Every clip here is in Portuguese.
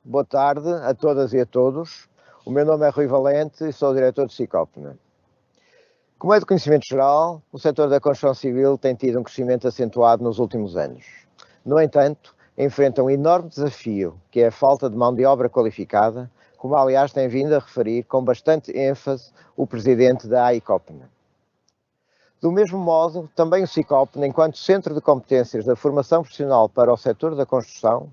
Boa tarde a todas e a todos. O meu nome é Rui Valente e sou o diretor do Sicopna. Como é de conhecimento geral, o setor da construção civil tem tido um crescimento acentuado nos últimos anos. No entanto, enfrenta um enorme desafio, que é a falta de mão de obra qualificada, como aliás tem vindo a referir com bastante ênfase o presidente da AICOPNA. Do mesmo modo, também o Sicopna, enquanto centro de competências da formação profissional para o setor da construção,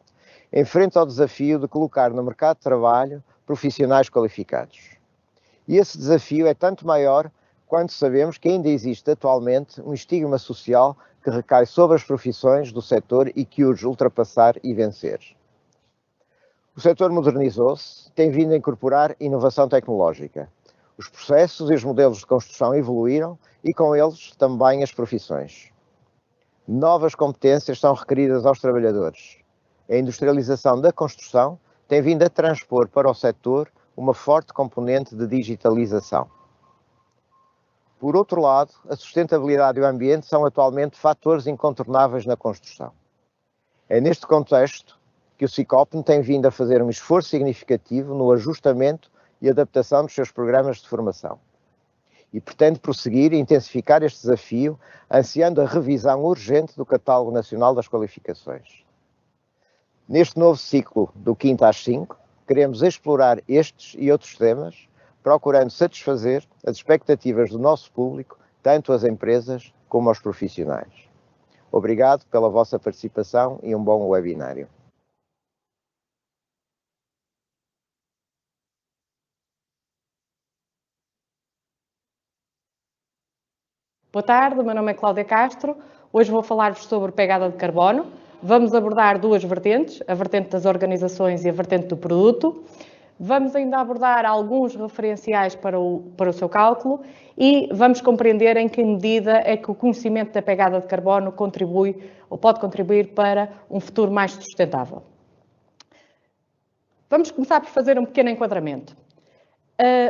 enfrenta o desafio de colocar no mercado de trabalho profissionais qualificados. E esse desafio é tanto maior quando sabemos que ainda existe atualmente um estigma social que recai sobre as profissões do setor e que urge ultrapassar e vencer. O setor modernizou-se, tem vindo a incorporar inovação tecnológica. Os processos e os modelos de construção evoluíram e com eles também as profissões. Novas competências são requeridas aos trabalhadores. A industrialização da construção tem vindo a transpor para o setor uma forte componente de digitalização. Por outro lado, a sustentabilidade e o ambiente são atualmente fatores incontornáveis na construção. É neste contexto que o Sicopna tem vindo a fazer um esforço significativo no ajustamento e adaptação dos seus programas de formação. E pretende prosseguir e intensificar este desafio, ansiando a revisão urgente do Catálogo Nacional das Qualificações. Neste novo ciclo do 5º às 5, queremos explorar estes e outros temas, procurando satisfazer as expectativas do nosso público, tanto as empresas como os profissionais. Obrigado pela vossa participação e um bom webinário. Boa tarde, o meu nome é Cláudia Castro. Hoje vou falar-vos sobre pegada de carbono. Vamos abordar duas vertentes, a vertente das organizações e a vertente do produto. Vamos ainda abordar alguns referenciais para o seu cálculo e vamos compreender em que medida é que o conhecimento da pegada de carbono contribui ou pode contribuir para um futuro mais sustentável. Vamos começar por fazer um pequeno enquadramento.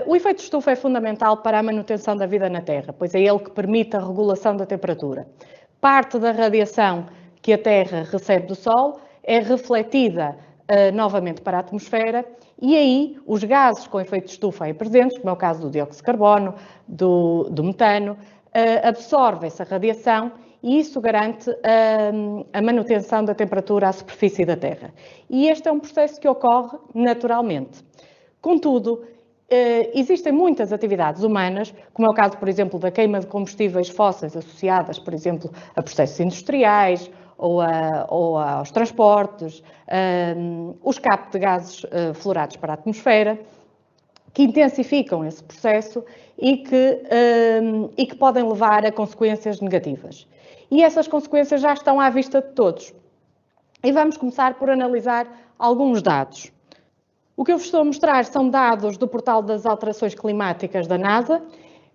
O efeito estufa é fundamental para a manutenção da vida na Terra, pois é ele que permite a regulação da temperatura. Parte da radiação que a Terra recebe do Sol é refletida novamente para a atmosfera e aí os gases com efeito estufa aí presentes, como é o caso do dióxido de carbono, do metano, absorvem essa radiação e isso garante a manutenção da temperatura à superfície da Terra. E este é um processo que ocorre naturalmente. Contudo, existem muitas atividades humanas, como é o caso, por exemplo, da queima de combustíveis fósseis associadas, por exemplo, a processos industriais ou aos transportes, o escape de gases fluorados para a atmosfera, que intensificam esse processo e que podem levar a consequências negativas. E essas consequências já estão à vista de todos. E vamos começar por analisar alguns dados. O que eu vos estou a mostrar são dados do portal das alterações climáticas da NASA.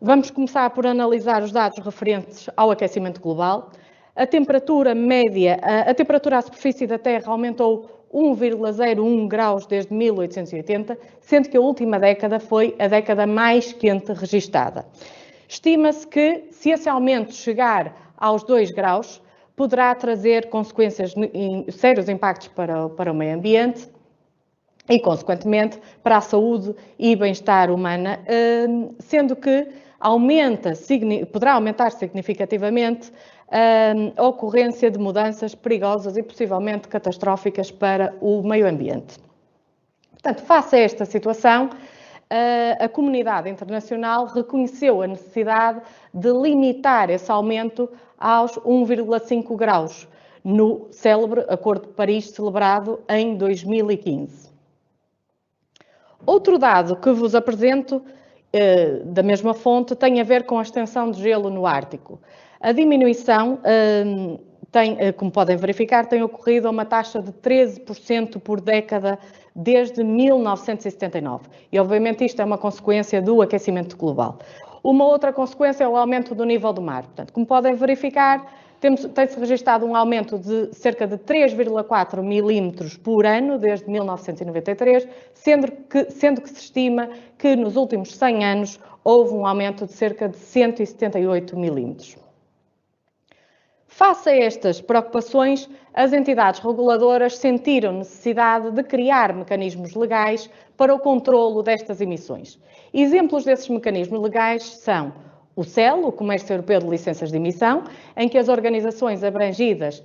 Vamos começar por analisar os dados referentes ao aquecimento global. A temperatura média, a temperatura à superfície da Terra aumentou 1,01 graus desde 1880, sendo que a última década foi a década mais quente registada. Estima-se que, se esse aumento chegar aos 2 graus, poderá trazer consequências, sérios impactos para o meio ambiente, e, consequentemente, para a saúde e bem-estar humana, sendo que poderá aumentar significativamente a ocorrência de mudanças perigosas e possivelmente catastróficas para o meio ambiente. Portanto, face a esta situação, a comunidade internacional reconheceu a necessidade de limitar esse aumento aos 1,5 graus, no célebre Acordo de Paris, celebrado em 2015. Outro dado que vos apresento, da mesma fonte, tem a ver com a extensão de gelo no Ártico. A diminuição, como podem verificar, tem ocorrido a uma taxa de 13% por década desde 1979. E, obviamente, isto é uma consequência do aquecimento global. Uma outra consequência é o aumento do nível do mar. Portanto, como podem verificar, tem-se registrado um aumento de cerca de 3,4 milímetros por ano desde 1993, sendo que se estima que nos últimos 100 anos houve um aumento de cerca de 178 milímetros. Face a estas preocupações, as entidades reguladoras sentiram necessidade de criar mecanismos legais para o controlo destas emissões. Exemplos desses mecanismos legais são o CEL, o Comércio Europeu de Licenças de Emissão, em que as organizações abrangidas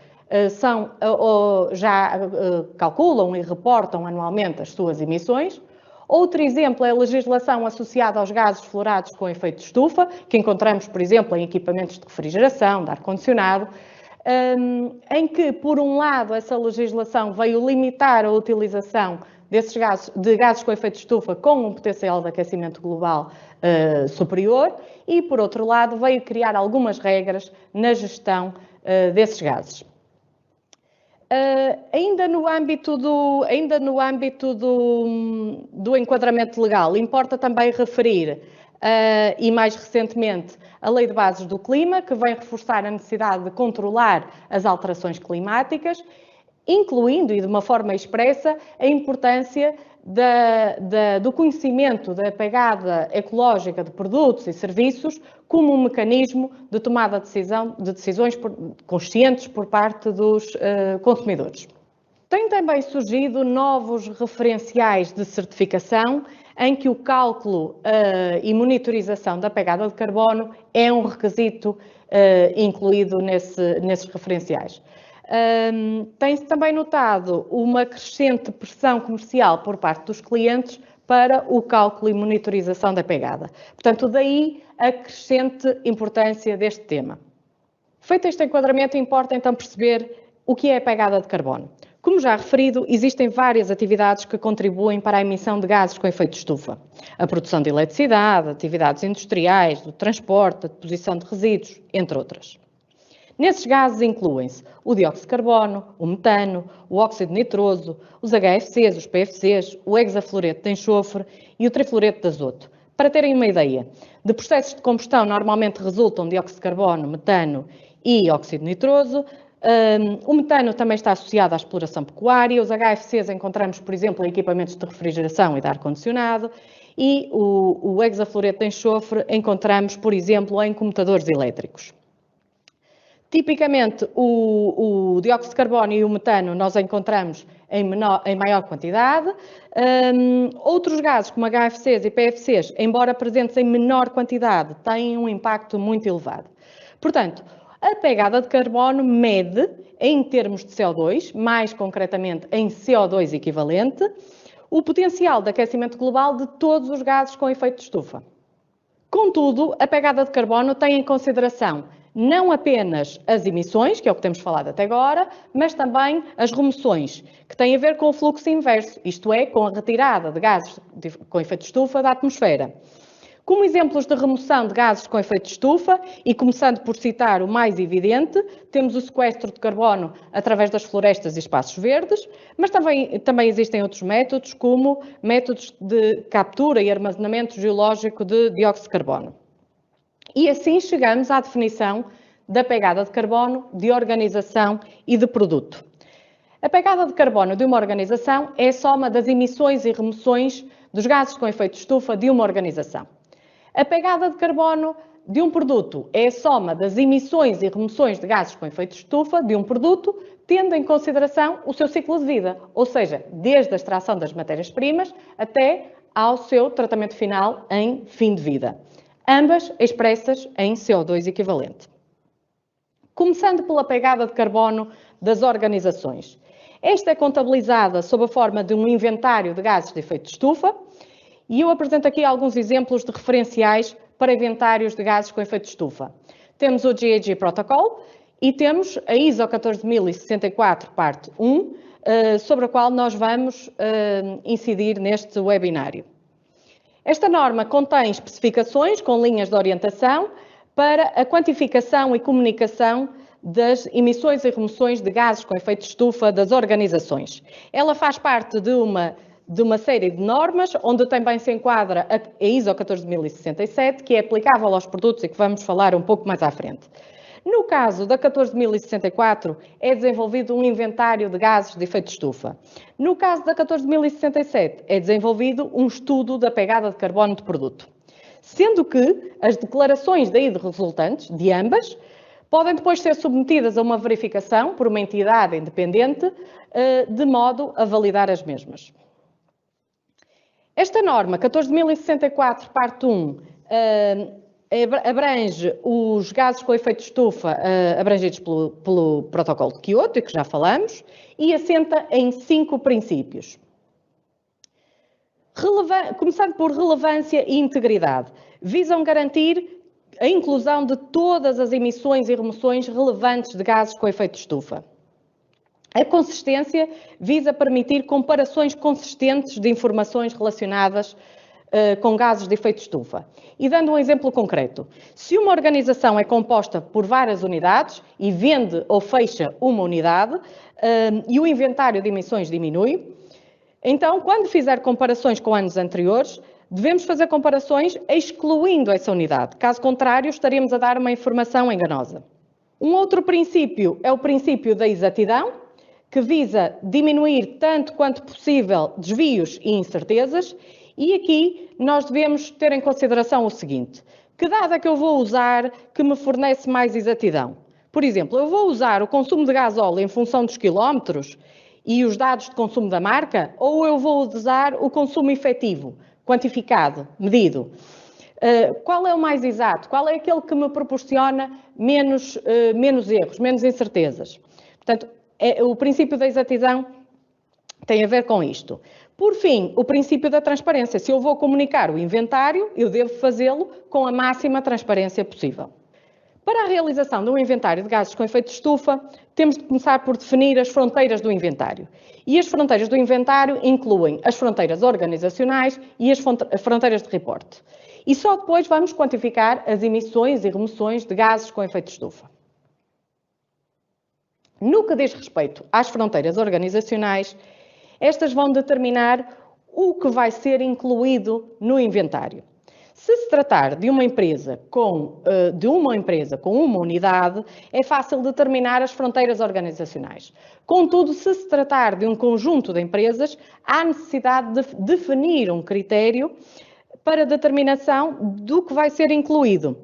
já calculam e reportam anualmente as suas emissões. Outro exemplo é a legislação associada aos gases fluorados com efeito de estufa, que encontramos, por exemplo, em equipamentos de refrigeração, de ar-condicionado, em que, por um lado, essa legislação veio limitar a utilização desses gases com efeito de estufa com um potencial de aquecimento global superior e, por outro lado, veio criar algumas regras na gestão desses gases. Ainda no âmbito do enquadramento legal, importa também referir, e mais recentemente, a Lei de Bases do Clima, que vem reforçar a necessidade de controlar as alterações climáticas, incluindo, e de uma forma expressa, a importância do conhecimento da pegada ecológica de produtos e serviços como um mecanismo de tomada de decisões conscientes por parte dos consumidores. Têm também surgido novos referenciais de certificação em que o cálculo e monitorização da pegada de carbono é um requisito incluído nesses referenciais. Tem-se também notado uma crescente pressão comercial por parte dos clientes para o cálculo e monitorização da pegada. Portanto, daí a crescente importância deste tema. Feito este enquadramento, importa então perceber o que é a pegada de carbono. Como já referido, existem várias atividades que contribuem para a emissão de gases com efeito de estufa. A produção de eletricidade, atividades industriais, do transporte, a deposição de resíduos, entre outras. Nesses gases incluem-se o dióxido de carbono, o metano, o óxido nitroso, os HFCs, os PFCs, o hexafluoreto de enxofre e o trifluoreto de azoto. Para terem uma ideia, de processos de combustão normalmente resultam dióxido de carbono, metano e óxido nitroso. O metano também está associado à exploração pecuária. Os HFCs encontramos, por exemplo, em equipamentos de refrigeração e de ar-condicionado. E o hexafluoreto de enxofre encontramos, por exemplo, em comutadores elétricos. Tipicamente, o dióxido de carbono e o metano nós encontramos em maior quantidade. Outros gases, como HFCs e PFCs, embora presentes em menor quantidade, têm um impacto muito elevado. Portanto, a pegada de carbono mede, em termos de CO2, mais concretamente em CO2 equivalente, o potencial de aquecimento global de todos os gases com efeito de estufa. Contudo, a pegada de carbono tem em consideração não apenas as emissões, que é o que temos falado até agora, mas também as remoções, que têm a ver com o fluxo inverso, isto é, com a retirada de gases com efeito de estufa da atmosfera. Como exemplos de remoção de gases com efeito de estufa, e começando por citar o mais evidente, temos o sequestro de carbono através das florestas e espaços verdes, mas também existem outros métodos, como métodos de captura e armazenamento geológico de dióxido de carbono. E assim chegamos à definição da pegada de carbono de organização e de produto. A pegada de carbono de uma organização é a soma das emissões e remoções dos gases com efeito de estufa de uma organização. A pegada de carbono de um produto é a soma das emissões e remoções de gases com efeito de estufa de um produto, tendo em consideração o seu ciclo de vida, ou seja, desde a extração das matérias-primas até ao seu tratamento final em fim de vida. Ambas expressas em CO2 equivalente. Começando pela pegada de carbono das organizações. Esta é contabilizada sob a forma de um inventário de gases de efeito de estufa e eu apresento aqui alguns exemplos de referenciais para inventários de gases com efeito de estufa. Temos o GHG Protocol e temos a ISO 14064, parte 1, sobre a qual nós vamos incidir neste webinário. Esta norma contém especificações com linhas de orientação para a quantificação e comunicação das emissões e remoções de gases com efeito de estufa das organizações. Ela faz parte de uma série de normas, onde também se enquadra a ISO 14067, que é aplicável aos produtos e que vamos falar um pouco mais à frente. No caso da 14064, é desenvolvido um inventário de gases de efeito de estufa. No caso da 14067, é desenvolvido um estudo da pegada de carbono de produto. Sendo que as declarações daí resultantes, de ambas, podem depois ser submetidas a uma verificação por uma entidade independente, de modo a validar as mesmas. Esta norma, 14.064, parte 1, abrange os gases com efeito de estufa abrangidos pelo protocolo de Kyoto, que já falamos, e assenta em 5 princípios. Começando por relevância e integridade, visam garantir a inclusão de todas as emissões e remoções relevantes de gases com efeito de estufa. A consistência visa permitir comparações consistentes de informações relacionadas com gases de efeito de estufa. E dando um exemplo concreto, se uma organização é composta por várias unidades e vende ou fecha uma unidade e o inventário de emissões diminui, então, quando fizer comparações com anos anteriores, devemos fazer comparações excluindo essa unidade. Caso contrário, estaremos a dar uma informação enganosa. Um outro princípio é o princípio da exatidão, que visa diminuir tanto quanto possível desvios e incertezas. E aqui nós devemos ter em consideração o seguinte: que dado é que eu vou usar que me fornece mais exatidão? Por exemplo, eu vou usar o consumo de gasóleo em função dos quilómetros e os dados de consumo da marca, ou eu vou usar o consumo efetivo, quantificado, medido? Qual é o mais exato? Qual é aquele que me proporciona menos erros, menos incertezas? Portanto, o princípio da exatidão tem a ver com isto. Por fim, o princípio da transparência. Se eu vou comunicar o inventário, eu devo fazê-lo com a máxima transparência possível. Para a realização de um inventário de gases com efeito de estufa, temos de começar por definir as fronteiras do inventário. E as fronteiras do inventário incluem as fronteiras organizacionais e as fronteiras de reporte. E só depois vamos quantificar as emissões e remoções de gases com efeito de estufa. No que diz respeito às fronteiras organizacionais, estas vão determinar o que vai ser incluído no inventário. Se se tratar de uma empresa com uma unidade, é fácil determinar as fronteiras organizacionais. Contudo, se se tratar de um conjunto de empresas, há necessidade de definir um critério para determinação do que vai ser incluído,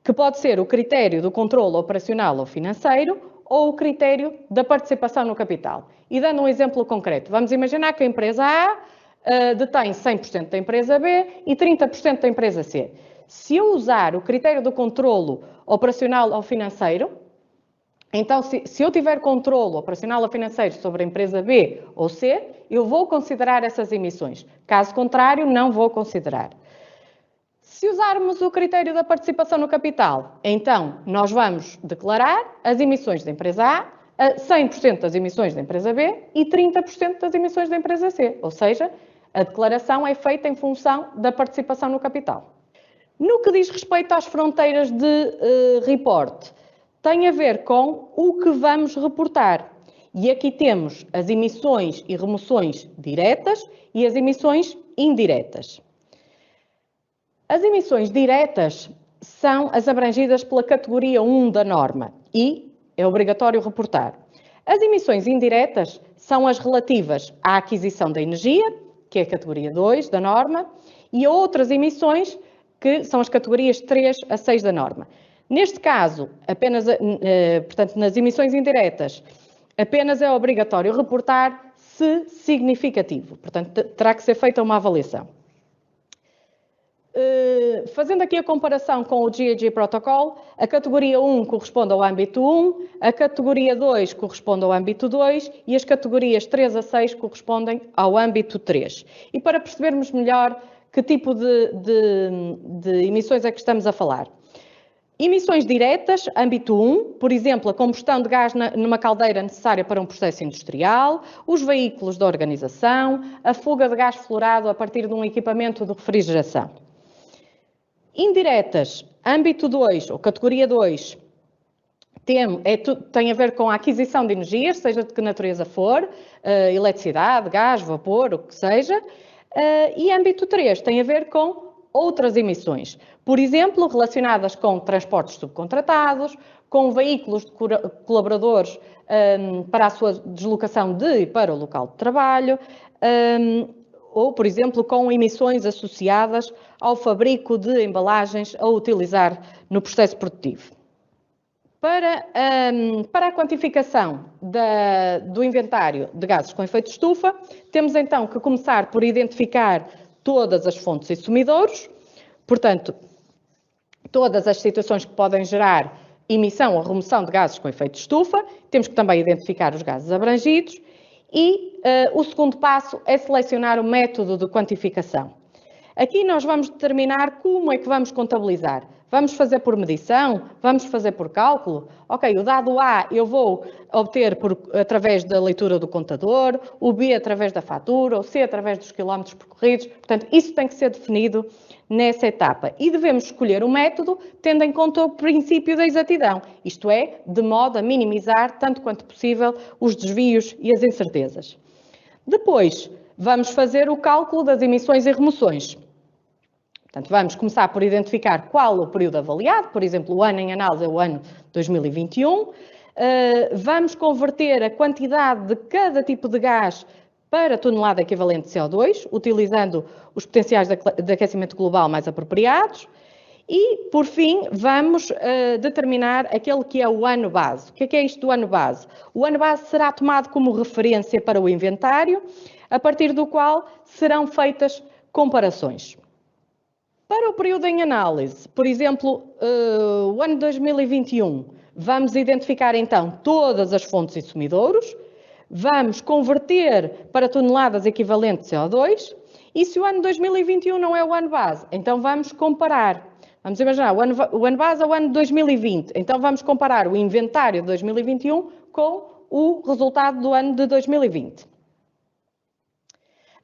que pode ser o critério do controle operacional ou financeiro ou o critério da participação no capital. E dando um exemplo concreto, vamos imaginar que a empresa A detém 100% da empresa B e 30% da empresa C. Se eu usar o critério do controlo operacional ou financeiro, então se eu tiver controlo operacional ou financeiro sobre a empresa B ou C, eu vou considerar essas emissões. Caso contrário, não vou considerar. Se usarmos o critério da participação no capital, então nós vamos declarar as emissões da empresa A, 100% das emissões da empresa B e 30% das emissões da empresa C, ou seja, a declaração é feita em função da participação no capital. No que diz respeito às fronteiras de reporte, tem a ver com o que vamos reportar. E aqui temos as emissões e remoções diretas e as emissões indiretas. As emissões diretas são as abrangidas pela categoria 1 da norma e é obrigatório reportar. As emissões indiretas são as relativas à aquisição da energia, que é a categoria 2 da norma, e a outras emissões, que são as categorias 3 a 6 da norma. Neste caso, portanto, nas emissões indiretas, apenas é obrigatório reportar se significativo. Portanto, terá que ser feita uma avaliação. Fazendo aqui a comparação com o GHG Protocol, a categoria 1 corresponde ao âmbito 1, a categoria 2 corresponde ao âmbito 2 e as categorias 3 a 6 correspondem ao âmbito 3. E para percebermos melhor que tipo de emissões é que estamos a falar. Emissões diretas, âmbito 1, por exemplo, a combustão de gás numa caldeira necessária para um processo industrial, os veículos da organização, a fuga de gás fluorado a partir de um equipamento de refrigeração. Indiretas, âmbito 2, ou categoria 2, tem a ver com a aquisição de energias, seja de que natureza for, eletricidade, gás, vapor, o que seja, e âmbito 3 tem a ver com outras emissões, por exemplo, relacionadas com transportes subcontratados, com veículos de colaboradores para a sua deslocação de e para o local de trabalho, ou, por exemplo, com emissões associadas ao fabrico de embalagens a utilizar no processo produtivo. Para a quantificação do inventário de gases com efeito de estufa, temos então que começar por identificar todas as fontes e sumidouros, portanto, todas as situações que podem gerar emissão ou remoção de gases com efeito de estufa, temos que também identificar os gases abrangidos e o segundo passo é selecionar o método de quantificação. Aqui nós vamos determinar como é que vamos contabilizar. Vamos fazer por medição? Vamos fazer por cálculo? Ok, o dado A eu vou obter através da leitura do contador, o B através da fatura, o C através dos quilómetros percorridos. Portanto, isso tem que ser definido nessa etapa. E devemos escolher o método tendo em conta o princípio da exatidão, isto é, de modo a minimizar, tanto quanto possível, os desvios e as incertezas. Depois, vamos fazer o cálculo das emissões e remoções. Portanto, vamos começar por identificar qual o período avaliado, por exemplo, o ano em análise é o ano 2021. Vamos converter a quantidade de cada tipo de gás para tonelada equivalente de CO2, utilizando os potenciais de aquecimento global mais apropriados. E, por fim, vamos determinar aquele que é o ano base. O que é isto do ano base? O ano base será tomado como referência para o inventário, a partir do qual serão feitas comparações. Para o período em análise, por exemplo, o ano 2021, vamos identificar então todas as fontes e sumidouros, vamos converter para toneladas equivalentes de CO2, e se o ano 2021 não é o ano base, então vamos comparar. Vamos imaginar, o ano base é o ano 2020, então vamos comparar o inventário de 2021 com o resultado do ano de 2020.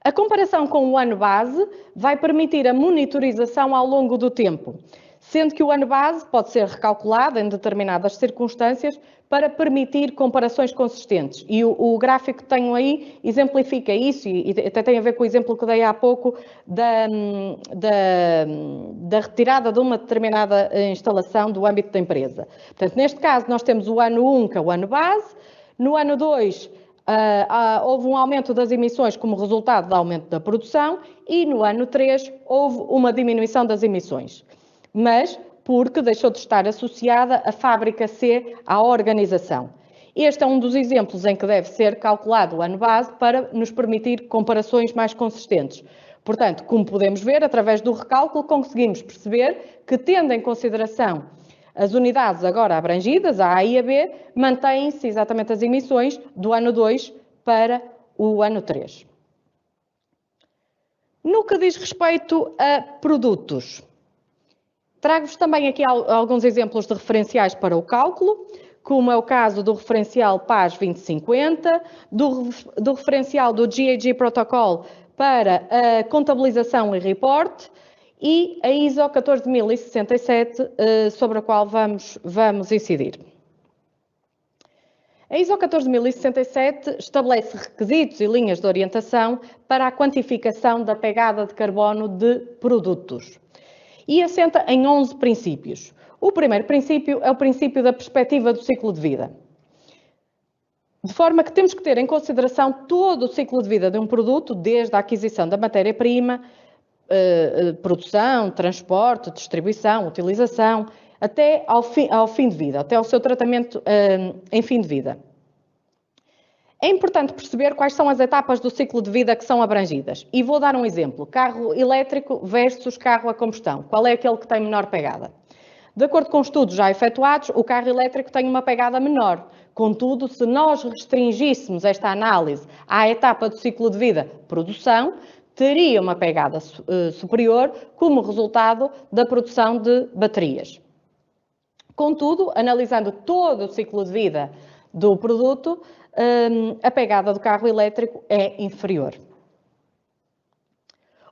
A comparação com o ano base vai permitir a monitorização ao longo do tempo, sendo que o ano base pode ser recalculado em determinadas circunstâncias para permitir comparações consistentes. E o gráfico que tenho aí exemplifica isso, e até tem a ver com o exemplo que dei há pouco da retirada de uma determinada instalação do âmbito da empresa. Portanto, neste caso, nós temos o ano 1, que é o ano base, no ano 2, houve um aumento das emissões como resultado do aumento da produção e no ano 3 houve uma diminuição das emissões, mas porque deixou de estar associada a fábrica C à organização. Este é um dos exemplos em que deve ser calculado o ano base para nos permitir comparações mais consistentes. Portanto, como podemos ver, através do recálculo conseguimos perceber que, tendo em consideração as unidades agora abrangidas, a A e a B, mantêm-se exatamente as emissões do ano 2 para o ano 3. No que diz respeito a produtos, trago-vos também aqui alguns exemplos de referenciais para o cálculo, como é o caso do referencial PAS 2050, do referencial do GHG Protocol para a contabilização e report, e a ISO 14067, sobre a qual vamos incidir. A ISO 14067 estabelece requisitos e linhas de orientação para a quantificação da pegada de carbono de produtos e assenta em 11 princípios. O primeiro princípio é o princípio da perspectiva do ciclo de vida. De forma que temos que ter em consideração todo o ciclo de vida de um produto, desde a aquisição da matéria-prima, produção, transporte, distribuição, utilização, até ao fim de vida, até ao seu tratamento em fim de vida. É importante perceber quais são as etapas do ciclo de vida que são abrangidas. E vou dar um exemplo, carro elétrico versus carro a combustão. Qual é aquele que tem menor pegada? De acordo com estudos já efetuados, o carro elétrico tem uma pegada menor. Contudo, se nós restringíssemos esta análise à etapa do ciclo de vida produção, teria uma pegada superior como resultado da produção de baterias. Contudo, analisando todo o ciclo de vida do produto, a pegada do carro elétrico é inferior.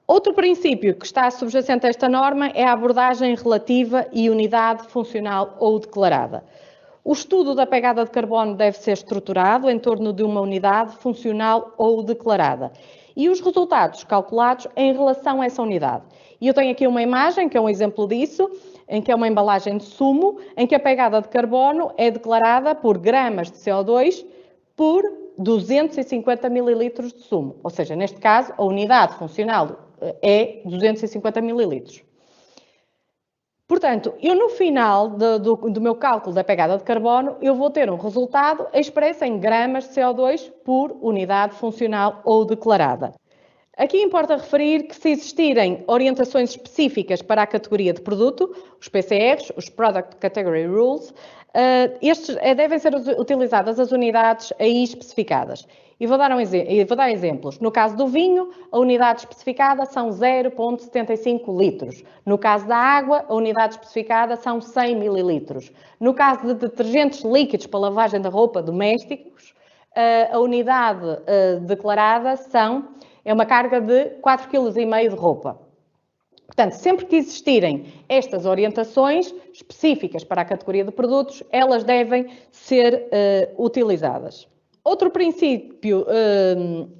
Outro princípio que está subjacente a esta norma é a abordagem relativa e unidade funcional ou declarada. O estudo da pegada de carbono deve ser estruturado em torno de uma unidade funcional ou declarada e os resultados calculados em relação a essa unidade. E eu tenho aqui uma imagem, que é um exemplo disso, em que é uma embalagem de sumo, em que a pegada de carbono é declarada por gramas de CO2 por 250 mililitros de sumo. Ou seja, neste caso, a unidade funcional é 250 mililitros. Portanto, eu no final do meu cálculo da pegada de carbono, eu vou ter um resultado expresso em gramas de CO2 por unidade funcional ou declarada. Aqui importa referir que se existirem orientações específicas para a categoria de produto, os PCRs, os Product Category Rules, devem ser utilizadas as unidades aí especificadas. E vou dar exemplos. No caso do vinho, a unidade especificada são 0,75 litros. No caso da água, a unidade especificada são 100 mililitros. No caso de detergentes líquidos para lavagem da roupa domésticos, a unidade declarada é uma carga de 4,5 kg de roupa. Portanto, sempre que existirem estas orientações específicas para a categoria de produtos, elas devem ser utilizadas. Outro princípio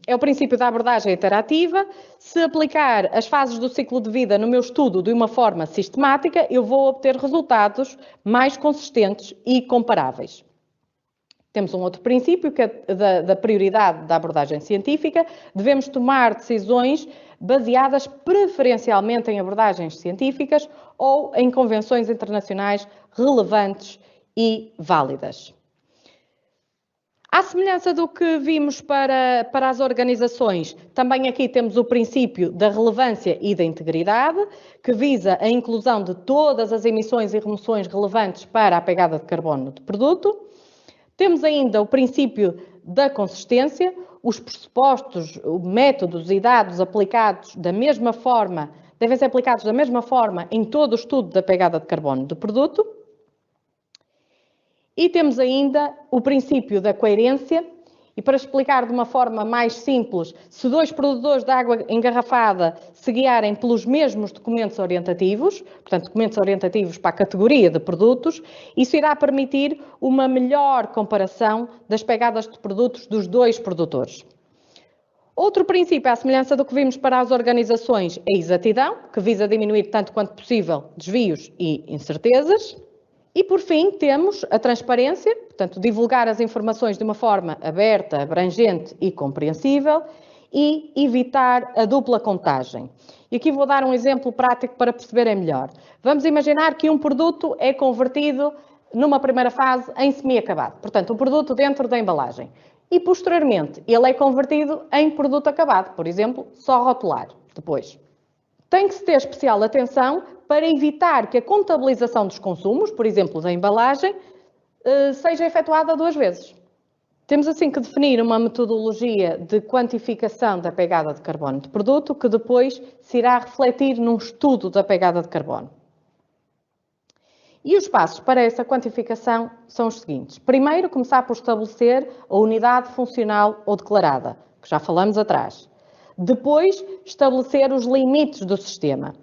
é o princípio da abordagem iterativa. Se aplicar as fases do ciclo de vida no meu estudo de uma forma sistemática, eu vou obter resultados mais consistentes e comparáveis. Temos um outro princípio, que é da prioridade da abordagem científica. Devemos tomar decisões baseadas preferencialmente em abordagens científicas ou em convenções internacionais relevantes e válidas. À semelhança do que vimos para as organizações, também aqui temos o princípio da relevância e da integridade, que visa a inclusão de todas as emissões e remoções relevantes para a pegada de carbono do produto. Temos ainda o princípio da consistência, os pressupostos, métodos e dados aplicados da mesma forma, devem ser aplicados da mesma forma em todo o estudo da pegada de carbono do produto. E temos ainda o princípio da coerência, e para explicar de uma forma mais simples, se dois produtores de água engarrafada se guiarem pelos mesmos documentos orientativos, portanto, documentos orientativos para a categoria de produtos, isso irá permitir uma melhor comparação das pegadas de produtos dos dois produtores. Outro princípio, à semelhança do que vimos para as organizações, é a exatidão, que visa diminuir tanto quanto possível desvios e incertezas. E, por fim, temos a transparência, portanto, divulgar as informações de uma forma aberta, abrangente e compreensível, e evitar a dupla contagem. E aqui vou dar um exemplo prático para perceberem melhor. Vamos imaginar que um produto é convertido, numa primeira fase, em semi-acabado. Portanto, um produto dentro da embalagem. E, posteriormente, ele é convertido em produto acabado. Por exemplo, só rotular, depois. Tem que se ter especial atenção para evitar que a contabilização dos consumos, por exemplo, da embalagem, seja efetuada 2 vezes. Temos assim que definir uma metodologia de quantificação da pegada de carbono de produto, que depois se irá refletir num estudo da pegada de carbono. E os passos para essa quantificação são os seguintes. Primeiro, começar por estabelecer a unidade funcional ou declarada, que já falamos atrás. Depois, estabelecer os limites do sistema.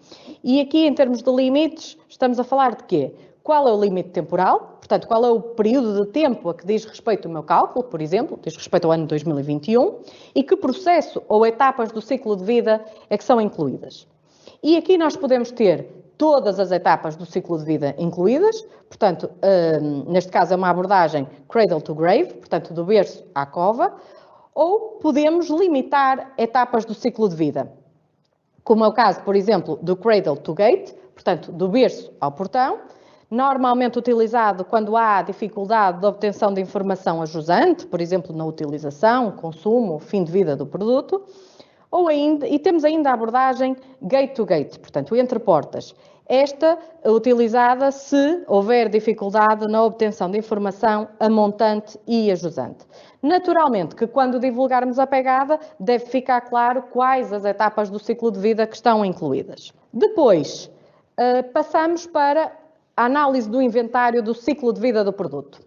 E aqui, em termos de limites, estamos a falar de quê? Qual é o limite temporal? Portanto, qual é o período de tempo a que diz respeito o meu cálculo, por exemplo, diz respeito ao ano 2021, e que processo ou etapas do ciclo de vida é que são incluídas. E aqui nós podemos ter todas as etapas do ciclo de vida incluídas, portanto, neste caso é uma abordagem cradle to grave, portanto, do berço à cova, ou podemos limitar etapas do ciclo de vida, como é o caso, por exemplo, do cradle to gate, portanto, do berço ao portão, normalmente utilizado quando há dificuldade de obtenção de informação ajusante, por exemplo, na utilização, consumo, fim de vida do produto, e temos ainda a abordagem gate to gate, portanto, entre portas. Esta é utilizada se houver dificuldade na obtenção de informação a montante e a jusante. Naturalmente que quando divulgarmos a pegada deve ficar claro quais as etapas do ciclo de vida que estão incluídas. Depois, passamos para a análise do inventário do ciclo de vida do produto.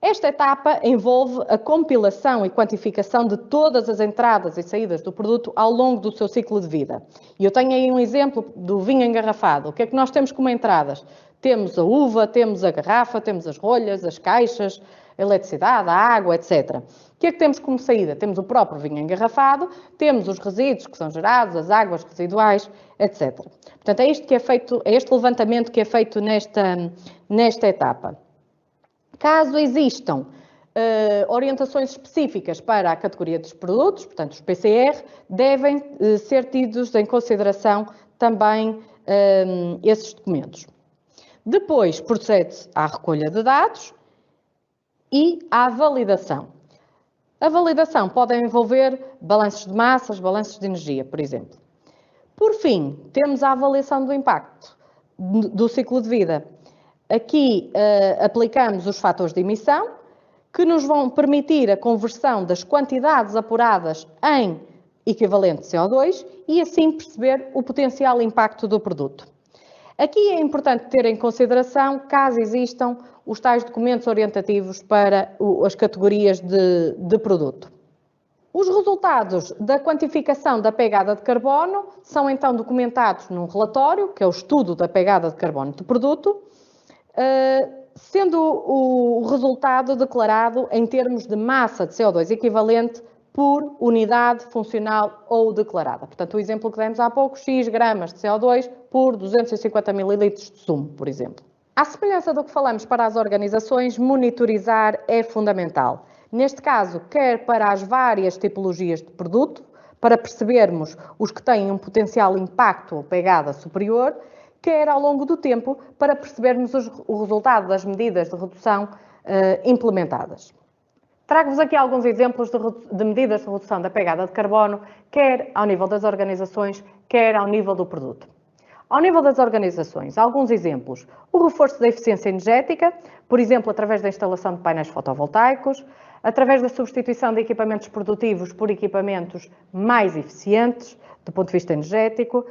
Esta etapa envolve a compilação e quantificação de todas as entradas e saídas do produto ao longo do seu ciclo de vida. E eu tenho aí um exemplo do vinho engarrafado. O que é que nós temos como entradas? Temos a uva, temos a garrafa, temos as rolhas, as caixas, a eletricidade, a água, etc. O que é que temos como saída? Temos o próprio vinho engarrafado, temos os resíduos que são gerados, as águas residuais, etc. Portanto, é este levantamento que é feito nesta etapa. Caso existam orientações específicas para a categoria dos produtos, portanto, os PCR, devem ser tidos em consideração também esses documentos. Depois procede-se à recolha de dados e à validação. A validação pode envolver balanços de massas, balanços de energia, por exemplo. Por fim, temos a avaliação do impacto do ciclo de vida. Aqui aplicamos os fatores de emissão, que nos vão permitir a conversão das quantidades apuradas em equivalente CO2 e assim perceber o potencial impacto do produto. Aqui é importante ter em consideração, caso existam, os tais documentos orientativos para as categorias de produto. Os resultados da quantificação da pegada de carbono são então documentados num relatório, que é o estudo da pegada de carbono do produto, sendo o resultado declarado em termos de massa de CO2 equivalente por unidade funcional ou declarada. Portanto, o exemplo que demos há pouco, X gramas de CO2 por 250 ml de sumo, por exemplo. À semelhança do que falamos para as organizações, monitorizar é fundamental. Neste caso, quer para as várias tipologias de produto, para percebermos os que têm um potencial impacto ou pegada superior, quer ao longo do tempo, para percebermos o resultado das medidas de redução implementadas. Trago-vos aqui alguns exemplos de medidas de redução da pegada de carbono, quer ao nível das organizações, quer ao nível do produto. Ao nível das organizações, alguns exemplos. O reforço da eficiência energética, por exemplo, através da instalação de painéis fotovoltaicos, através da substituição de equipamentos produtivos por equipamentos mais eficientes, do ponto de vista energético,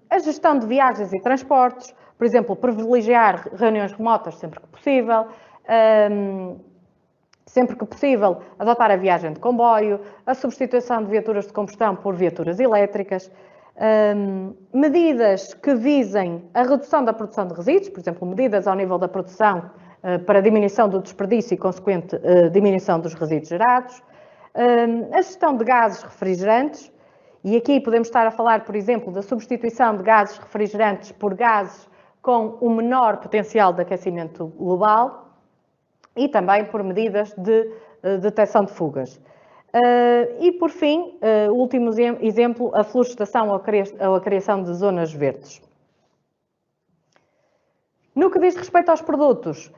a gestão de viagens e transportes, por exemplo, privilegiar reuniões remotas sempre que possível, adotar a viagem de comboio, a substituição de viaturas de combustão por viaturas elétricas, medidas que visem a redução da produção de resíduos, por exemplo, medidas ao nível da produção para a diminuição do desperdício e consequente diminuição dos resíduos gerados, a gestão de gases refrigerantes, e aqui podemos estar a falar, por exemplo, da substituição de gases refrigerantes por gases com o menor potencial de aquecimento global e também por medidas de detecção de fugas. E, por fim, o último exemplo, a florestação ou a criação de zonas verdes. No que diz respeito aos produtos,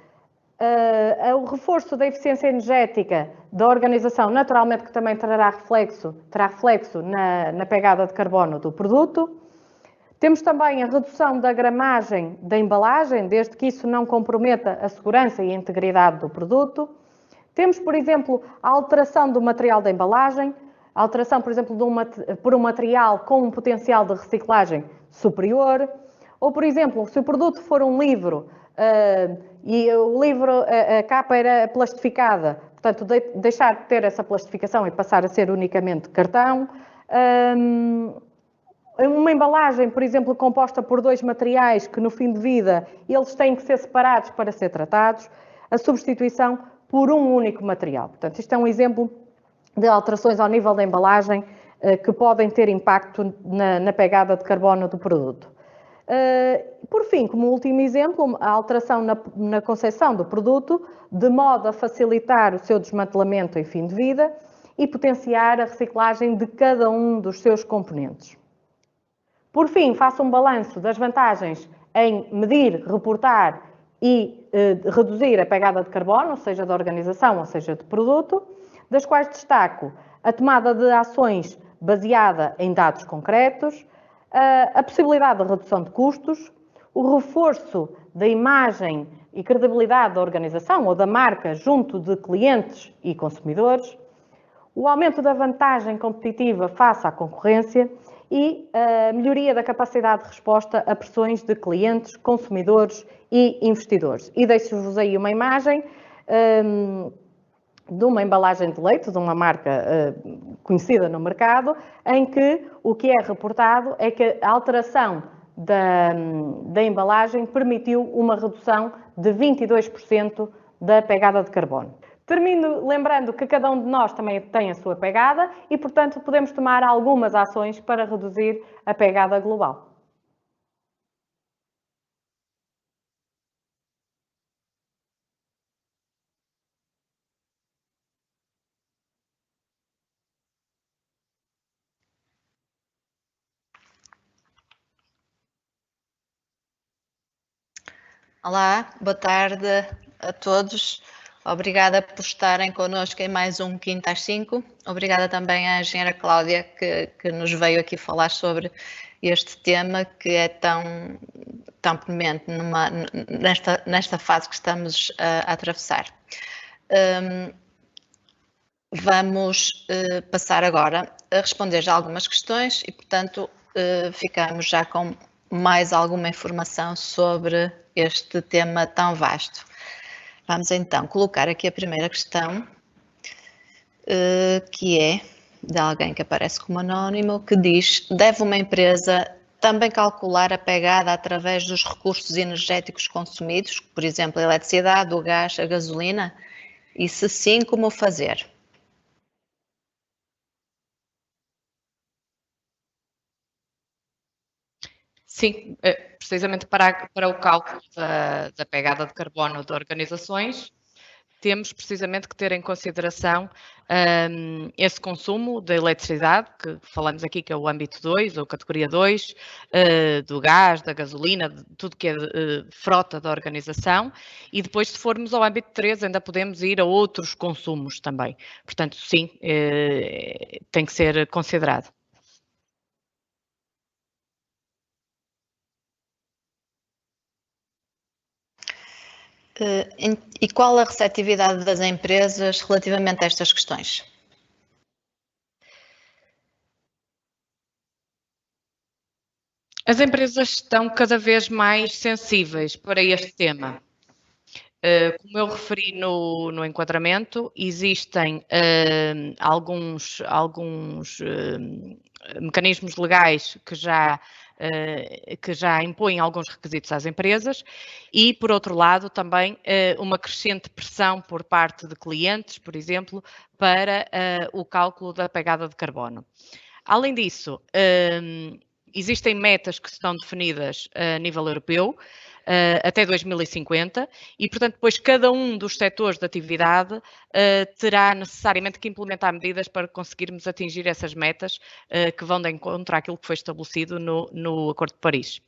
o reforço da eficiência energética da organização, naturalmente que também terá reflexo na pegada de carbono do produto. Temos também a redução da gramagem da embalagem, desde que isso não comprometa a segurança e a integridade do produto. Temos, por exemplo, a alteração do material da embalagem, a alteração, por exemplo, por um material com um potencial de reciclagem superior, ou, por exemplo, se o produto for um livro e o livro, a capa era plastificada, portanto, deixar de ter essa plastificação e passar a ser unicamente cartão. Uma embalagem, por exemplo, composta por dois materiais que no fim de vida eles têm que ser separados para ser tratados, a substituição por um único material. Portanto, isto é um exemplo de alterações ao nível da embalagem que podem ter impacto na pegada de carbono do produto. Por fim, como último exemplo, a alteração na concepção do produto, de modo a facilitar o seu desmantelamento em fim de vida e potenciar a reciclagem de cada um dos seus componentes. Por fim, faço um balanço das vantagens em medir, reportar e reduzir a pegada de carbono, seja da organização ou seja do produto, das quais destaco a tomada de ações baseada em dados concretos, a possibilidade de redução de custos, o reforço da imagem e credibilidade da organização ou da marca junto de clientes e consumidores, o aumento da vantagem competitiva face à concorrência e a melhoria da capacidade de resposta a pressões de clientes, consumidores e investidores. E deixo-vos aí uma imagem de uma embalagem de leite, de uma marca conhecida no mercado, em que o que é reportado é que a alteração da embalagem permitiu uma redução de 22% da pegada de carbono. Termino lembrando que cada um de nós também tem a sua pegada e, portanto, podemos tomar algumas ações para reduzir a pegada global. Olá, boa tarde a todos. Obrigada por estarem connosco em mais um Quinta às 5. Obrigada também à engenheira Cláudia que nos veio aqui falar sobre este tema que é tão premente nesta fase que estamos a atravessar. Vamos passar agora a responder já algumas questões e, portanto, ficamos já com mais alguma informação sobre este tema tão vasto. Vamos então colocar aqui a primeira questão, que é de alguém que aparece como anónimo, que diz: deve uma empresa também calcular a pegada através dos recursos energéticos consumidos, por exemplo, a eletricidade, o gás, a gasolina? E se sim, como fazer? Sim, precisamente para o cálculo da pegada de carbono de organizações, temos precisamente que ter em consideração esse consumo de eletricidade, que falamos aqui que é o âmbito 2 ou categoria 2, do gás, da gasolina, de tudo que é frota da organização, e depois, se formos ao âmbito 3, ainda podemos ir a outros consumos também. Portanto, sim, tem que ser considerado. E qual a receptividade das empresas relativamente a estas questões? As empresas estão cada vez mais sensíveis para este tema. Como eu referi no enquadramento, existem alguns mecanismos legais que já impõem alguns requisitos às empresas e, por outro lado, também uma crescente pressão por parte de clientes, por exemplo, para o cálculo da pegada de carbono. Além disso, existem metas que estão definidas a nível europeu, até 2050, e, portanto, depois cada um dos setores de atividade terá necessariamente que implementar medidas para conseguirmos atingir essas metas que vão de encontro àquilo que foi estabelecido no Acordo de Paris.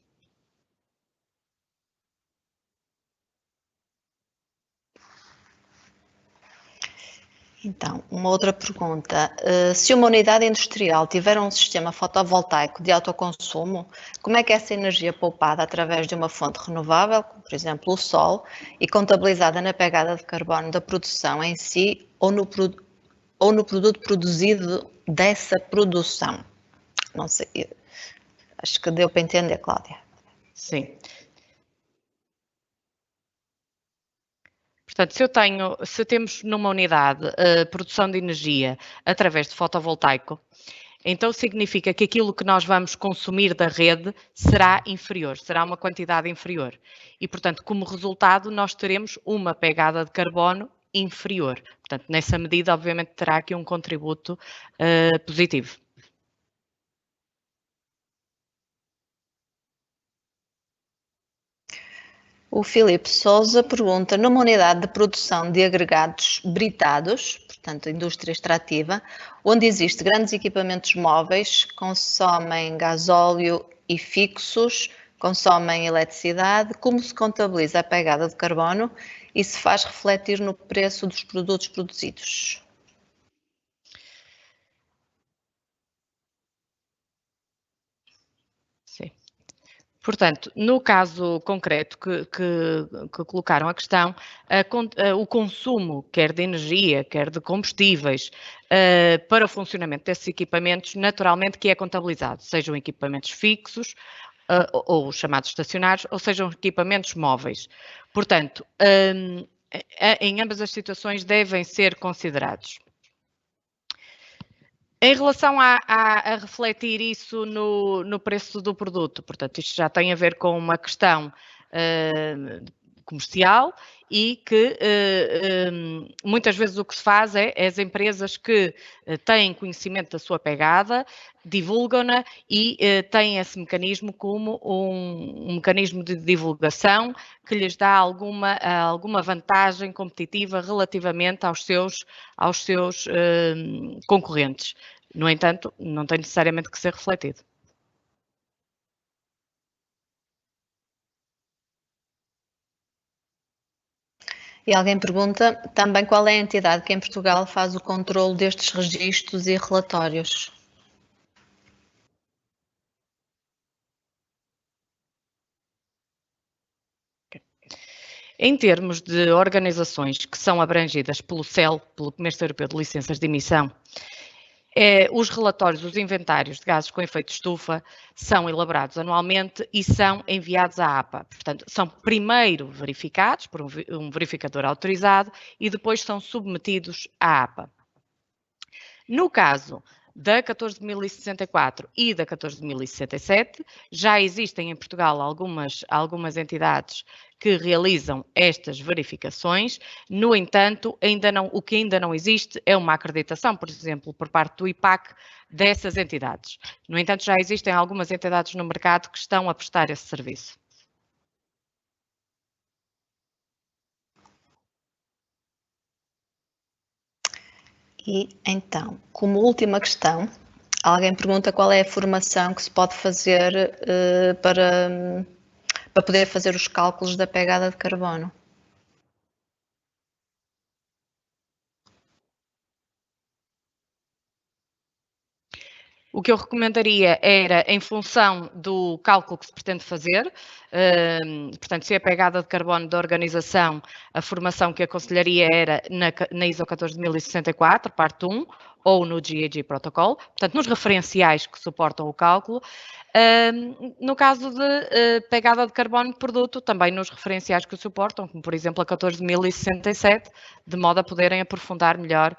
Então, uma outra pergunta. Se uma unidade industrial tiver um sistema fotovoltaico de autoconsumo, como é que essa energia poupada através de uma fonte renovável, como por exemplo o sol, e contabilizada na pegada de carbono da produção em si ou no produto produzido dessa produção? Não sei, acho que deu para entender, Cláudia. Sim. Portanto, se temos numa unidade produção de energia através de fotovoltaico, então significa que aquilo que nós vamos consumir da rede será inferior, será uma quantidade inferior. E, portanto, como resultado, nós teremos uma pegada de carbono inferior. Portanto, nessa medida, obviamente, terá aqui um contributo positivo. O Filipe Souza pergunta: numa unidade de produção de agregados britados, portanto indústria extrativa, onde existe grandes equipamentos móveis, consomem gasóleo e fixos, consomem eletricidade, como se contabiliza a pegada de carbono e se faz refletir no preço dos produtos produzidos? Sim. Portanto, no caso concreto que colocaram a questão, o consumo, quer de energia, quer de combustíveis, para o funcionamento desses equipamentos, naturalmente que é contabilizado, sejam equipamentos fixos, ou chamados estacionários, ou sejam equipamentos móveis. Portanto, em ambas as situações devem ser considerados. Em relação a refletir isso no preço do produto, portanto, isto já tem a ver com uma questão comercial e que muitas vezes o que se faz é as empresas que têm conhecimento da sua pegada, divulgam-na e têm esse mecanismo como um mecanismo de divulgação que lhes dá alguma vantagem competitiva relativamente aos seus concorrentes. No entanto, não tem necessariamente que ser refletido. E alguém pergunta também qual é a entidade que em Portugal faz o controle destes registros e relatórios. Em termos de organizações que são abrangidas pelo CEL, pelo Comércio Europeu de Licenças de Emissão, os relatórios, os inventários de gases com efeito de estufa são elaborados anualmente e são enviados à APA. Portanto, são primeiro verificados por um verificador autorizado e depois são submetidos à APA. No caso da 14.064 e da 14.067, já existem em Portugal algumas entidades que realizam estas verificações. No entanto, o que ainda não existe é uma acreditação, por exemplo, por parte do IPAC, dessas entidades. No entanto, já existem algumas entidades no mercado que estão a prestar esse serviço. E então, como última questão, alguém pergunta qual é a formação que se pode fazer para poder fazer os cálculos da pegada de carbono. O que eu recomendaria era, em função do cálculo que se pretende fazer, portanto, se é a pegada de carbono da organização, a formação que aconselharia era na ISO 14064, parte 1, ou no GHG Protocol, portanto, nos referenciais que suportam o cálculo. No caso de pegada de carbono de produto, também nos referenciais que o suportam, como por exemplo a 14.067, de modo a poderem aprofundar melhor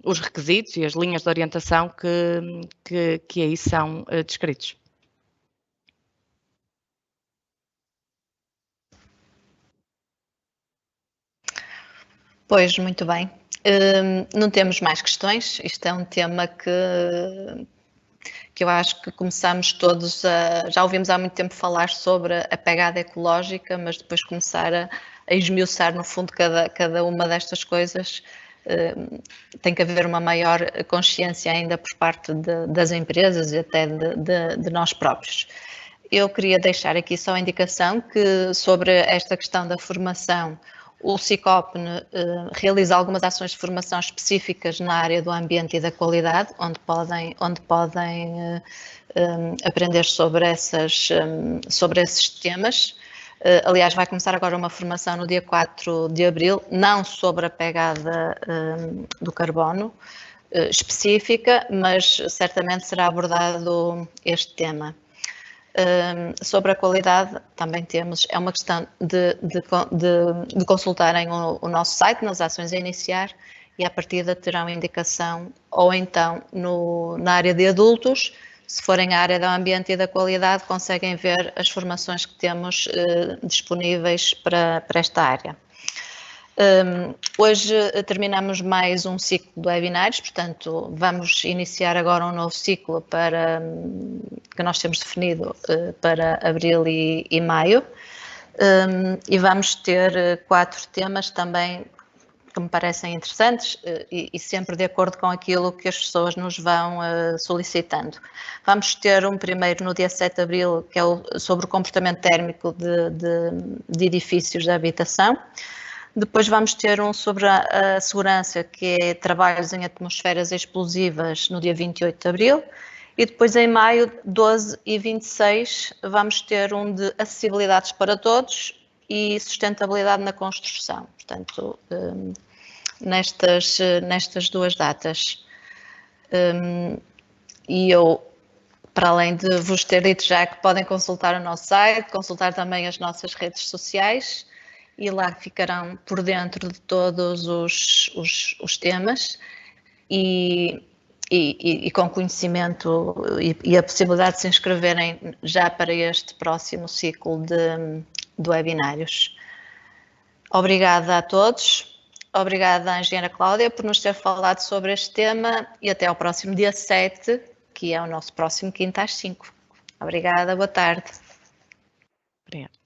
os requisitos e as linhas de orientação que aí são descritos. Pois, muito bem. Não temos mais questões. Isto é um tema que eu acho que começamos todos já ouvimos há muito tempo falar sobre a pegada ecológica, mas depois começar a esmiuçar no fundo cada uma destas coisas. Tem que haver uma maior consciência ainda por parte das empresas e até de nós próprios. Eu queria deixar aqui só a indicação que sobre esta questão da formação, o CICOPN realiza algumas ações de formação específicas na área do ambiente e da qualidade, onde podem aprender sobre esses temas. Aliás, vai começar agora uma formação no dia 4 de abril, não sobre a pegada do carbono específica, mas certamente será abordado este tema. Sobre a qualidade, também temos, é uma questão de consultarem o nosso site nas ações a iniciar e à partida terão indicação, ou então na área de adultos, se forem à área do ambiente e da qualidade, conseguem ver as formações que temos disponíveis para esta área. Hoje terminamos mais um ciclo de webinários, portanto vamos iniciar agora um novo ciclo que nós temos definido para abril e maio e vamos ter 4 temas também que me parecem interessantes e sempre de acordo com aquilo que as pessoas nos vão solicitando. Vamos ter um primeiro no dia 7 de abril, que é sobre o comportamento térmico de edifícios de habitação. Depois vamos ter um sobre a segurança, que é trabalhos em atmosferas explosivas, no dia 28 de abril. E depois em maio, 12 e 26, vamos ter um de acessibilidades para todos e sustentabilidade na construção. Portanto, nestas 2 datas. E eu, para além de vos ter dito já que podem consultar o nosso site, consultar também as nossas redes sociais, e lá ficarão por dentro de todos os temas e com conhecimento e a possibilidade de se inscreverem já para este próximo ciclo de webinários. Obrigada a todos, obrigada à engenheira Cláudia por nos ter falado sobre este tema e até ao próximo dia 7, que é o nosso próximo quinta às 5. Obrigada, boa tarde. Obrigada.